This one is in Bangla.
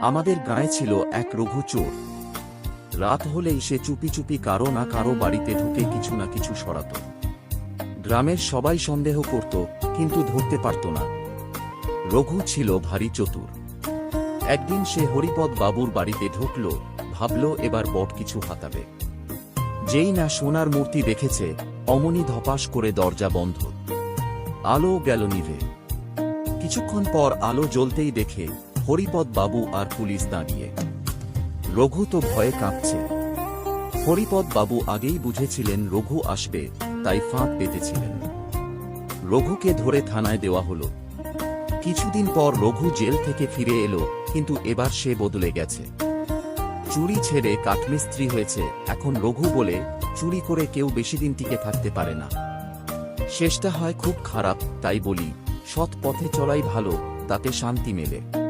আমাদের গায়ে ছিল এক রঘু চোর। রাত হলেই সে চুপি চুপি কারো না কারো বাড়িতে ঢুকে কিছু না কিছু সরাত। গ্রামের সবাই সন্দেহ করত, কিন্তু ধরতে পারত না। রঘু ছিল ভারী চতুর। একদিন সে হরিপদ বাবুর বাড়িতে ঢুকল, ভাবল এবার বট কিছু হাতাবে। যেই না সোনার মূর্তি দেখেছে, অমনি ধপাস করে দরজা বন্ধ। আলো গেল নিভে। কিছুক্ষণ পর আলো জ্বলতেই দেখে হরিপদ বাবু আর পুলিশ দাঁড়িয়ে। রঘু তো ভয়ে কাঁপছে। হরিপদ বাবু আগেই বুঝেছিলেন রঘু আসবে, তাই ফাঁদ পেতেছিলেন। রঘুকে ধরে থানায় দেওয়া হলো। কিছুদিন পর রঘু জেল থেকে ফিরে এলো, কিন্তু এবার সে বদলে গেছে। চুরি ছেড়ে কাঠমিস্ত্রি হয়েছে। এখন রঘু বলে, চুরি করে কেউ বেশি দিন টিকে থাকতে পারে না। শেষটা হয় খুব খারাপ। তাই বলি, সৎ পথে চলাই ভালো, তাতে শান্তি মেলে।